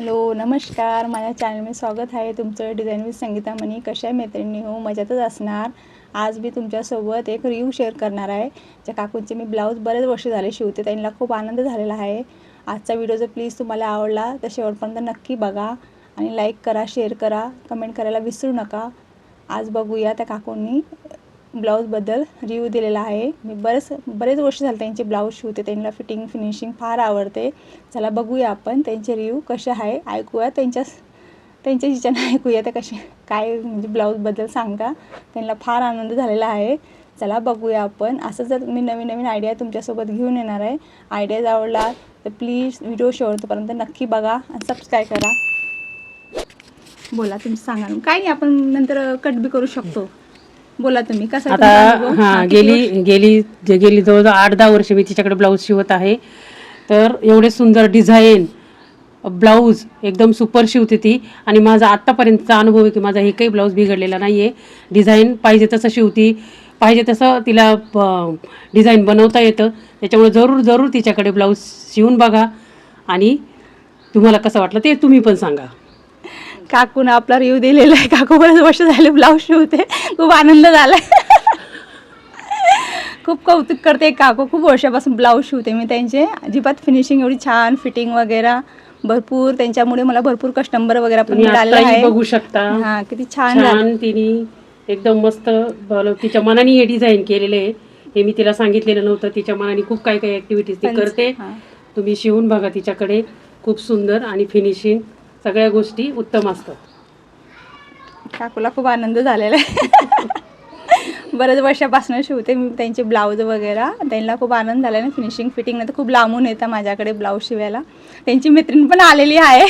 Hello नमस्कार, माझ्या चॅनलमध्ये स्वागत आहे तुमचं. डिझाईन विथ संगीता मनी. कशा आहे मैत्रिणी हो, मजातच असणार. आज मी तुमच्यासोबत एक रिव्ह्यू शेअर करणार आहे. ज्या काकूंचे मी ब्लाऊज बरेच वर्ष झाले शिवते, त्यांना खूप आनंद झालेला आहे. आजचा व्हिडिओ जर प्लीज तुम्हाला आवडला तर शेवटपर्यंत नक्की बघा आणि लाईक करा, शेअर करा, कमेंट करायला विसरू नका. आज बघूया त्या काकूंनी ब्लाऊजबद्दल रिव्ह्यू दिलेला आहे. मी बरेच वर्ष झाले त्यांचे ब्लाऊज शिवते, त्यांना फिटिंग फिनिशिंग फार आवडते. चला बघूया आपण त्यांचे रिव्ह्यू कसे आहे, ऐकूया त्यांच्या ह्याच्यानं ऐकूया त्या कसे काय म्हणजे ब्लाऊजबद्दल सांगता. त्यांना फार आनंद झालेला आहे. चला बघूया आपण. असं जर मी नवीन नवीन आयडिया तुमच्यासोबत घेऊन येणार आहे. आयडियाज आवडला तर प्लीज व्हिडिओ शेवटपर्यंत नक्की बघा आणि सबस्क्राईब करा. बोला तुम्ही सांगा. काय नाही, आपण नंतर कट बी करू शकतो. बोला तुम्ही कसं आता गेली जवळजवळ 8-10 वर्ष मी तिच्याकडे ब्लाऊज शिवत आहे. तर एवढे सुंदर डिझाईन ब्लाऊज एकदम सुपर शिवते ती. आणि माझा आत्तापर्यंतचा अनुभव आहे की माझा हे काही ब्लाऊज बिघडलेला नाही आहे. डिझाईन पाहिजे तसं शिवती, पाहिजे तसं तिला डिझाईन बनवता येतं. त्याच्यामुळे जरूर तिच्याकडे ब्लाऊज शिवून बघा आणि तुम्हाला कसं वाटलं ते तुम्ही पण सांगा. काकून आपला रिव्ह्यू दिलेला आहे. काकू बरेच वर्ष झाले ब्लाऊज शिवते, खूप आनंद झाला. खूप कौतुक करते काकू. खूप वर्षापासून ब्लाऊज शिवते मी त्यांचे. अजिबात फिनिशिंग एवढी छान, फिटिंग वगैरे भरपूर, त्यांच्यामुळे मला भरपूर कस्टमर वगैरे पण मिळाले आहे. बघू शकता हां, किती छान तिने एकदम मस्त तिच्या मनाने हे डिझाईन केलेले आहे. हे मी तिला सांगितलेलं नव्हतं. तिच्या मनाने खूप काही ऍक्टिव्हिटीज ती करते. तुम्ही शिवून बघा तिच्याकडे. खूप सुंदर आणि फिनिशिंग सगळ्या गोष्टी उत्तम असतात. काकूला खूप आनंद झालेला आहे. बरेच वर्षापासून शिवते मी त्यांचे ब्लाऊज वगैरे. त्यांना खूप आनंद झाला आहे. फिनिशिंग फिटिंग नाही तर खूप लांबून येतं माझ्याकडे ब्लाऊज शिवायला. त्यांची मैत्रीण पण आलेली आहे.